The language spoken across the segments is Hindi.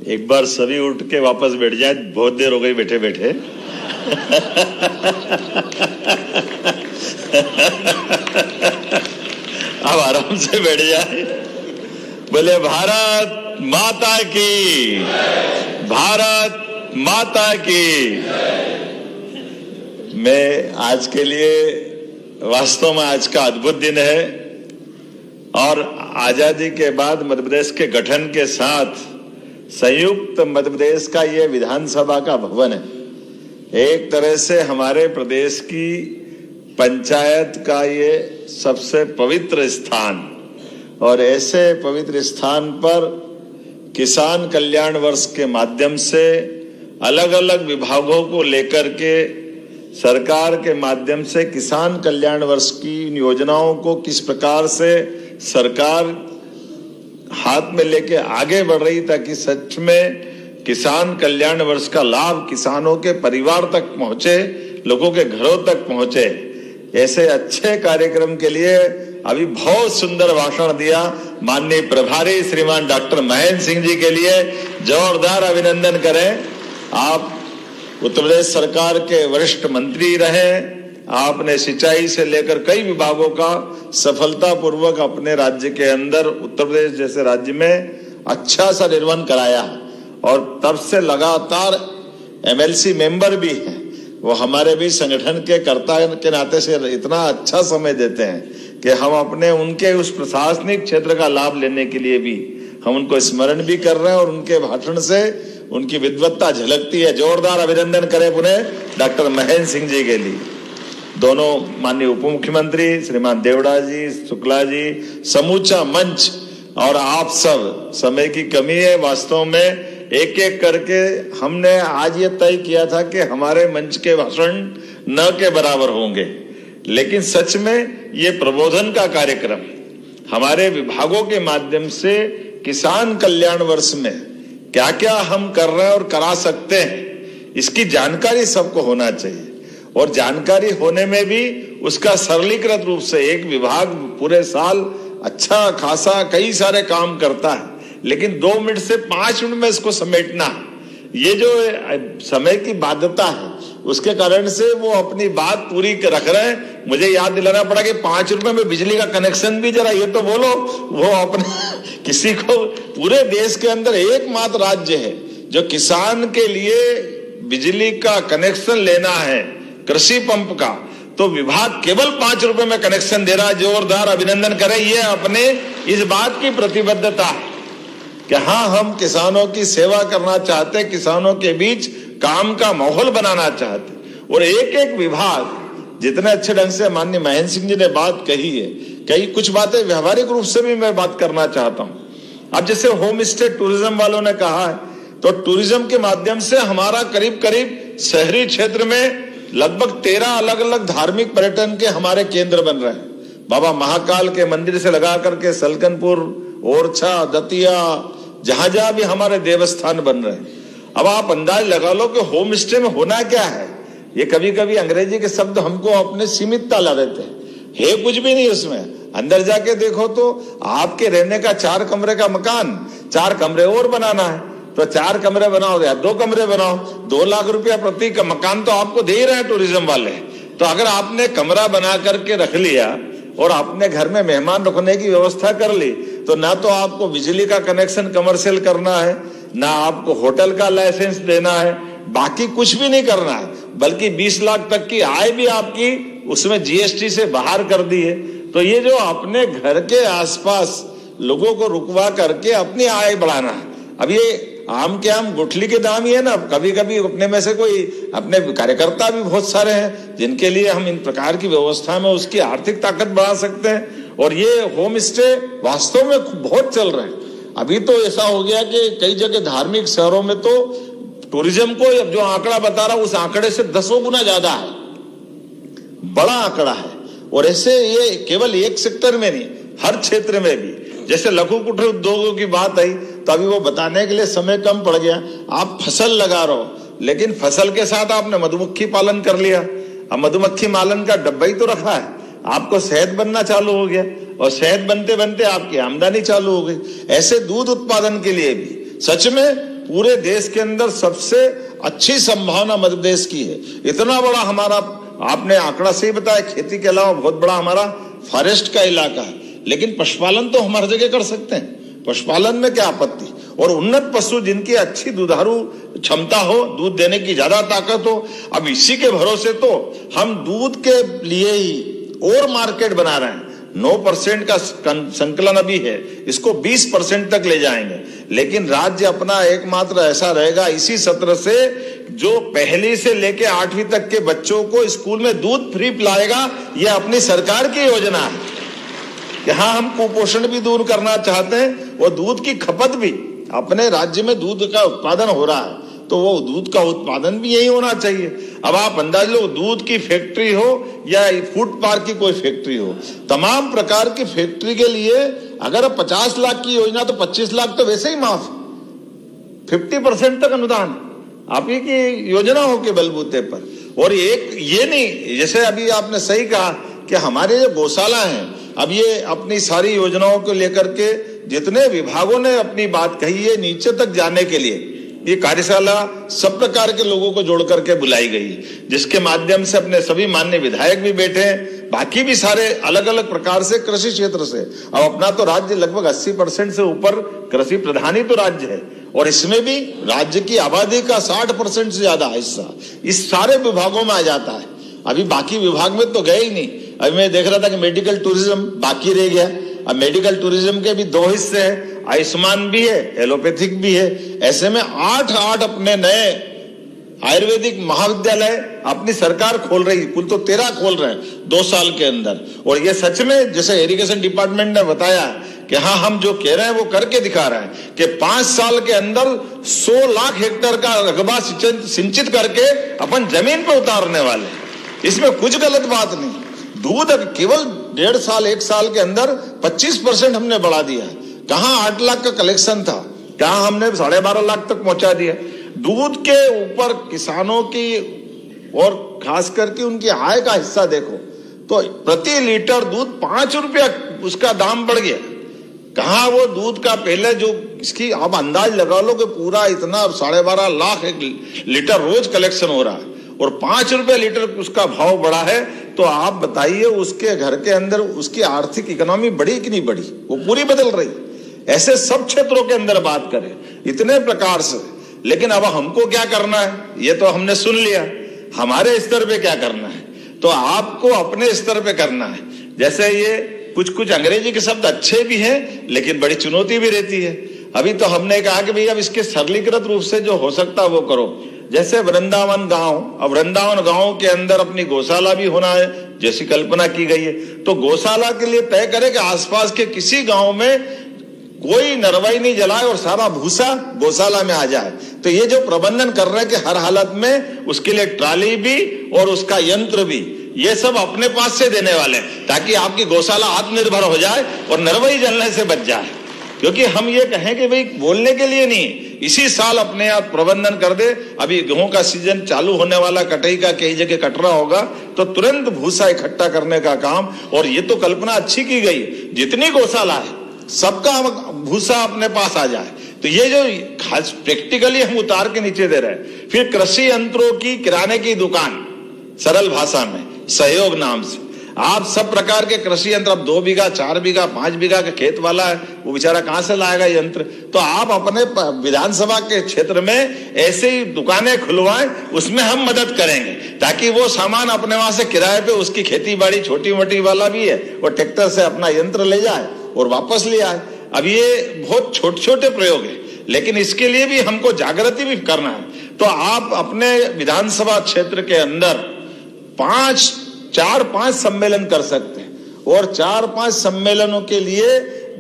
एक बार सभी उठ के वापस बैठ जाए, बहुत देर हो गई बैठे बैठे। अब आराम से बैठ जाए। बोले भारत माता की, भारत माता की। मैं आज के लिए वास्तव में आज का अद्भुत दिन है और आजादी के बाद मध्य प्रदेश के गठन के साथ संयुक्त मध्य प्रदेश का ये विधानसभा का भवन है। एक तरह से हमारे प्रदेश की पंचायत का ये सबसे पवित्र स्थान, और ऐसे पवित्र स्थान पर किसान कल्याण वर्ष के माध्यम से अलग अलग विभागों को लेकर के सरकार के माध्यम से किसान कल्याण वर्ष की योजनाओं को किस प्रकार से सरकार हाथ में लेके आगे बढ़ रही, ताकि सच में किसान कल्याण वर्ष का लाभ किसानों के परिवार तक पहुंचे, लोगों के घरों तक पहुंचे। ऐसे अच्छे कार्यक्रम के लिए अभी बहुत सुंदर भाषण दिया माननीय प्रभारी श्रीमान डॉक्टर महेंद्र सिंह जी के लिए जोरदार अभिनंदन करें। आप उत्तर प्रदेश सरकार के वरिष्ठ मंत्री रहे, आपने सिंचाई से लेकर कई विभागों का सफलतापूर्वक अपने राज्य के अंदर उत्तर प्रदेश जैसे राज्य में अच्छा सा निर्वहन कराया, और तब से लगातार एमएलसी मेंबर भी हैं। वो हमारे भी संगठन के कर्ता के नाते से इतना अच्छा समय देते हैं कि हम अपने उनके उस प्रशासनिक क्षेत्र का लाभ लेने के लिए भी हम उनको स्मरण भी कर रहे हैं, और उनके भाषण से उनकी विद्वत्ता झलकती है। जोरदार अभिनंदन करें पुनः डॉक्टर महेंद्र सिंह जी के लिए। दोनों माननीय उप मुख्यमंत्री श्रीमान देवड़ा जी, शुक्ला जी, समूचा मंच और आप सब, समय की कमी है, वास्तव में एक एक करके हमने आज ये तय किया था कि हमारे मंच के भाषण न के बराबर होंगे, लेकिन सच में ये प्रबोधन का कार्यक्रम हमारे विभागों के माध्यम से किसान कल्याण वर्ष में क्या क्या हम कर रहे हैं और करा सकते हैं, इसकी जानकारी सबको होना चाहिए। और जानकारी होने में भी उसका सरलीकृत रूप से एक विभाग पूरे साल अच्छा खासा कई सारे काम करता है, लेकिन 2 मिनट से 5 मिनट में इसको समेटना, ये जो समय की बाध्यता है उसके कारण से वो अपनी बात पूरी रख रहे हैं। मुझे याद दिलाना पड़ा कि 5 रुपए में बिजली का कनेक्शन भी जरा ये तो बोलो। वो अपने किसी को, पूरे देश के अंदर एकमात्र राज्य है जो किसान के लिए बिजली का कनेक्शन लेना है, कृषि पंप का, तो विभाग केवल 5 रुपए में कनेक्शन दे रहा है। जोरदार अभिनंदन करें। ये अपने इस बात की प्रतिबद्धता है कि हाँ, हम किसानों की सेवा करना चाहते, किसानों के बीच काम का माहौल बनाना चाहते। और एक एक विभाग जितने अच्छे ढंग से माननीय महेंद्र सिंह जी ने बात कही है, कई कुछ बातें व्यवहारिक रूप से भी मैं बात करना चाहता हूं। अब जैसे होम स्टे टूरिज्म वालों ने कहा है, तो टूरिज्म के माध्यम से हमारा करीब करीब शहरी क्षेत्र में लगभग 13 अलग अलग धार्मिक पर्यटन के हमारे केंद्र बन रहे हैं। बाबा महाकाल के मंदिर से लगा करके सलकनपुर, ओरछा, दतिया, जहां जहां भी हमारे देवस्थान बन रहे हैं। अब आप अंदाज लगा लो कि होम स्टे में होना क्या है। ये कभी कभी अंग्रेजी के शब्द हमको अपने सीमितता ला देते हैं, है कुछ भी नहीं उसमें। अंदर जाके देखो तो आपके रहने का 4 कमरे का मकान, 4 कमरे और बनाना है, तो 4 कमरे बनाओ या 2 कमरे बनाओ, 2 लाख रुपया प्रति का मकान तो आपको दे ही रहे हैं टूरिज्म वाले। तो अगर आपने कमरा बना करके रख लिया और अपने घर में मेहमान रखने की व्यवस्था कर ली, तो ना तो आपको बिजली का कनेक्शन कमर्शियल करना है, ना आपको होटल का लाइसेंस देना है, बाकी कुछ भी नहीं करना है, बल्कि 20 लाख तक की आय भी आपकी उसमें जीएसटी से बाहर कर दी है। तो ये जो अपने घर के आसपास लोगों को रुकवा करके अपनी आय बढ़ाना है। अब ये आम के आम गुठली के दाम ही है ना। कभी कभी अपने में से कोई अपने कार्यकर्ता भी बहुत सारे हैं जिनके लिए हम इन प्रकार की व्यवस्था में उसकी आर्थिक ताकत बढ़ा सकते हैं। और ये होम स्टे वास्तव में बहुत चल रहे हैं। अभी तो ऐसा हो गया कि कई जगह धार्मिक शहरों में तो टूरिज्म को जो आंकड़ा बता रहा उस आंकड़े से 10 गुना ज्यादा है, बड़ा आंकड़ा है। और ऐसे ये केवल एक सेक्टर में नहीं, हर क्षेत्र में भी। जैसे लघु कुटीर उद्योगों की बात आई तो अभी वो बताने के लिए समय कम पड़ गया। आप फसल लगा रहे हो, लेकिन फसल के साथ आपने मधुमक्खी पालन कर लिया। अब मधुमक्खी पालन का डब्बा ही तो रखा है, आपको शहद बनना चालू हो गया, और शहद बनते बनते आपकी आमदनी चालू हो गई। ऐसे दूध उत्पादन के लिए भी सच में पूरे देश के अंदर सबसे अच्छी संभावना मध्य प्रदेश की है। इतना बड़ा हमारा, आपने आंकड़ा सही बताया, खेती के अलावा बहुत बड़ा हमारा फॉरेस्ट का इलाका है, लेकिन पशुपालन तो हम हर जगह कर सकते हैं। पशुपालन में क्या आपत्ति? और उन्नत पशु जिनकी अच्छी दुधारू क्षमता हो, दूध देने की ज्यादा ताकत हो। अब इसी के भरोसे तो हम दूध के लिए ही और मार्केट बना रहे हैं। 9% का संकलन अभी है, इसको 20% तक ले जाएंगे। लेकिन राज्य अपना एकमात्र ऐसा रहेगा इसी सत्र से, जो पहली से लेके 8वीं तक के बच्चों को स्कूल में दूध फ्री पिलाएगा। यह अपनी सरकार की योजना है। यहाँ हम कुपोषण भी दूर करना चाहते हैं और दूध की खपत भी, अपने राज्य में दूध का उत्पादन हो रहा है तो वो दूध का उत्पादन भी यही होना चाहिए। अब आप अंदाज लो, दूध की फैक्ट्री हो या फूड पार्क की कोई फैक्ट्री हो, तमाम प्रकार की फैक्ट्री के लिए अगर 50 लाख की योजना, तो 25 लाख तो वैसे ही माफ, 50% तक अनुदान आप ही की योजना हो के बलबूते पर। और एक ये नहीं, जैसे अभी आपने सही कहा कि हमारे जो गौशाला हैं, अब ये अपनी सारी योजनाओं को लेकर के जितने विभागों ने अपनी बात कही है, नीचे तक जाने के लिए ये कार्यशाला सब प्रकार के लोगों को जोड़ करके बुलाई गई, जिसके माध्यम से अपने सभी माननीय विधायक भी बैठे हैं, बाकी भी सारे अलग अलग प्रकार से कृषि क्षेत्र से। अब अपना तो राज्य लगभग 80% से ऊपर कृषि प्रधान ही तो राज्य है, और इसमें भी राज्य की आबादी का 60% से ज्यादा हिस्सा इस सारे विभागों में आ जाता है। अभी बाकी विभाग में तो गए ही नहीं। अभी मैं देख रहा था कि मेडिकल टूरिज्म बाकी रह गया। अब मेडिकल टूरिज्म के भी 2 हिस्से हैं, आयुष्मान भी है, एलोपैथिक भी है। ऐसे में 8 अपने नए आयुर्वेदिक महाविद्यालय अपनी सरकार खोल रही, कुल तो 13 खोल रहे हैं 2 साल के अंदर। और ये सच में, जैसे इरिगेशन डिपार्टमेंट ने बताया कि हाँ, हम जो कह रहे हैं वो करके दिखा रहे हैं कि 5 साल के अंदर 100 लाख हेक्टेयर का रकबा सिंचित करके अपन जमीन पे उतारने वाले। इसमें कुछ गलत बात नहीं। दूध केवल 1.5 साल 1 साल के अंदर 25% हमने बढ़ा दिया है। कहाँ 8 लाख का कलेक्शन था, कहाँ हमने 12.5 लाख तक पहुंचा दिया। दूध के ऊपर किसानों की और खास करके उनकी आय का हिस्सा देखो तो प्रति लीटर दूध 5 रुपया उसका दाम बढ़ गया। कहाँ वो दूध का पहले जो इसकी आप अंदाज लगा लो कि पूरा इतना 12.5 लाख लीटर रोज कलेक्शन हो रहा है और 5 रुपए लीटर उसका भाव बढ़ा है, तो आप बताइए उसके घर के अंदर उसकी आर्थिक इकोनॉमी बढ़ी कि नहीं बढ़ी? वो पूरी बदल रही। ऐसे सब क्षेत्रों के अंदर बात करें इतने प्रकार से। लेकिन अब हमको क्या करना है, ये तो हमने सुन लिया। हमारे स्तर पे क्या करना है, तो आपको अपने स्तर पे करना है। जैसे ये कुछ अंग्रेजी के शब्द अच्छे भी हैं, लेकिन बड़ी चुनौती भी रहती है। अभी तो हमने कहा कि भाई अब इसके सरलीकृत रूप से जो हो सकता है वो करो। जैसे वृंदावन गांव, अब वृंदावन गांव के अंदर अपनी गौशाला भी होना है जैसी कल्पना की गई है, तो गौशाला के लिए तय करें कि आसपास के किसी गांव में कोई नरवाई नहीं जलाए और सारा भूसा गौशाला में आ जाए। तो ये जो प्रबंधन कर रहे हैं कि हर हालत में उसके लिए ट्राली भी और उसका यंत्र भी, ये सब अपने पास से देने वाले हैं, ताकि आपकी गौशाला आत्मनिर्भर हो जाए और नरवाई जलने से बच जाए। क्योंकि हम ये कहें कि भाई बोलने के लिए नहीं, इसी साल अपने आप प्रबंधन कर दे। अभी गेहूं का सीजन चालू होने वाला, कटाई का कई जगह कट रहा होगा, तो तुरंत भूसा इकट्ठा करने का काम। और ये तो कल्पना अच्छी की गई, जितनी गौशाला है सबका भूसा अपने पास आ जाए। तो ये जो खास प्रैक्टिकली हम उतार के नीचे दे रहे हैं। फिर कृषि यंत्रों की किराने की दुकान, सरल भाषा में सहयोग नाम से आप सब प्रकार के कृषि यंत्र, अब 2 बीघा 4 बीघा 5 बीघा का खेत वाला है, वो बेचारा कहां से लाएगा यंत्र? तो आप अपने विधानसभा के क्षेत्र में ऐसे ही दुकानें खुलवाएं, उसमें हम मदद करेंगे, ताकि वो सामान अपने वहां से किराए पे, उसकी खेती बाड़ी छोटी मोटी वाला भी है, वो ट्रैक्टर से अपना यंत्र ले जाए और वापस ले आए। अब ये बहुत छोटे छोटे प्रयोग है, लेकिन इसके लिए भी हमको जागृति भी करना है। तो आप अपने विधानसभा क्षेत्र के अंदर 4-5 सम्मेलन कर सकते हैं, और 4-5 सम्मेलनों के लिए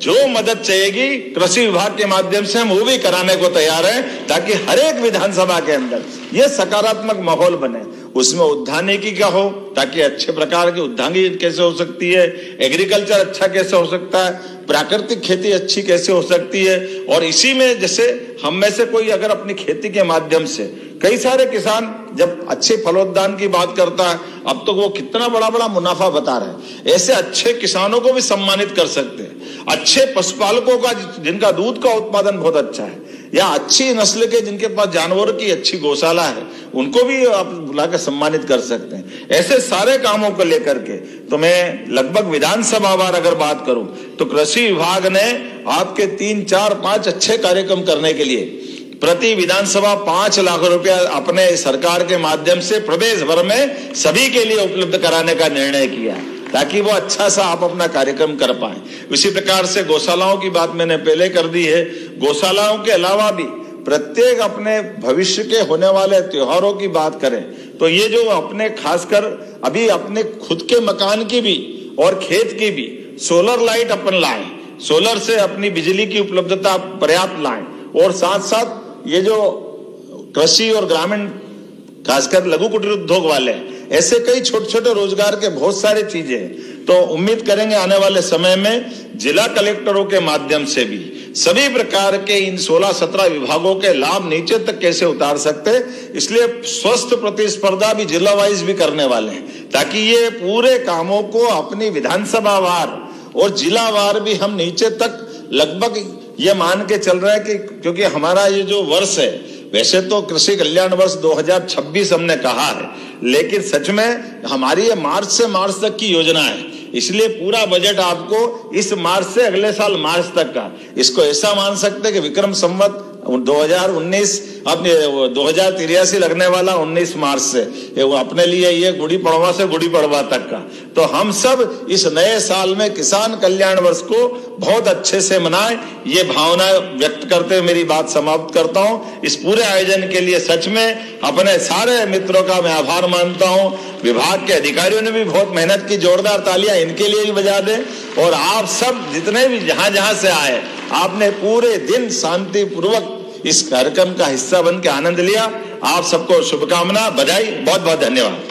जो मदद चाहिएगी कृषि विभाग के माध्यम से हम वो भी कराने को तैयार हैं, ताकि हर एक विधानसभा के अंदर ये सकारात्मक माहौल बने। उसमें उद्यानिकी का हो, ताकि अच्छे प्रकार की उद्यानिकी कैसे हो सकती है, एग्रीकल्चर अच्छा कैसे हो सकता है, प्राकृतिक खेती अच्छी कैसे हो सकती है। और इसी में जैसे हम में से कोई अगर अपनी खेती के माध्यम से, कई सारे किसान जब अच्छे फलोत्पादन की बात करता है, अब तो वो कितना बड़ा बड़ा मुनाफा बता रहे हैं, ऐसे अच्छे किसानों को भी सम्मानित कर सकते हैं। अच्छे पशुपालकों का जिनका दूध का उत्पादन बहुत अच्छा है, या अच्छी नस्ल के जिनके पास जानवरों की अच्छी गौशाला है उनको भी आप बुलाकर सम्मानित कर सकते हैं। ऐसे सारे कामों को लेकर के तो मैं लगभग विधानसभा वार अगर बात करूं तो कृषि विभाग ने आपके 3, 4, 5 अच्छे कार्यक्रम करने के लिए प्रति विधानसभा 5 लाख रुपया अपने सरकार के माध्यम से प्रदेश भर में सभी के लिए उपलब्ध कराने का निर्णय किया है ताकि वो अच्छा सा आप अपना कार्यक्रम कर पाए। इसी प्रकार से गौशालाओं की बात मैंने पहले कर दी है। गौशालाओं के अलावा भी प्रत्येक अपने भविष्य के होने वाले त्योहारों की बात करें तो ये जो अपने खासकर अभी अपने खुद के मकान की भी और खेत की भी सोलर लाइट अपन लाएं, सोलर से अपनी बिजली की उपलब्धता पर्याप्त लाएं और साथ साथ ये जो कृषि और ग्रामीण खासकर लघु कुटीर उद्योग वाले ऐसे कई छोटे छोटे रोजगार के बहुत सारे चीजें हैं। तो उम्मीद करेंगे आने वाले समय में जिला कलेक्टरों के माध्यम से भी सभी प्रकार के इन 16-17 विभागों के लाभ नीचे तक कैसे उतार सकते, इसलिए स्वस्थ प्रतिस्पर्धा भी जिला वाइज भी करने वाले हैं ताकि ये पूरे कामों को अपनी विधानसभा वार और जिला वार भी हम नीचे तक लगभग ये मान के चल रहा है कि क्योंकि हमारा ये जो वर्ष है वैसे तो कृषि कल्याण वर्ष 2026 हमने कहा है, लेकिन सच में हमारी ये मार्च से मार्च तक की योजना है, इसलिए पूरा बजट आपको इस मार्च से अगले साल मार्च तक का, इसको ऐसा मान सकते हैं कि विक्रम संवत 2019 अपने 2083 लगने वाला 19 मार्च से वो अपने लिए ये गुड़ी पड़वा से गुड़ी पड़वा तक का। तो हम सब इस नए साल में किसान कल्याण वर्ष को बहुत अच्छे से मनाएं, ये भावना व्यक्त करते हुए मेरी बात समाप्त करता हूं। इस पूरे आयोजन के लिए सच में अपने सारे मित्रों का मैं आभार मानता हूं। विभाग के अधिकारियों ने भी बहुत मेहनत की, जोरदार तालियां इनके लिए भी बजा दें। और आप सब जितने भी जहां से आए, आपने पूरे दिन शांति पूर्वक इस कार्यक्रम का हिस्सा बन के आनंद लिया। आप सबको शुभकामना, बधाई, बहुत बहुत धन्यवाद।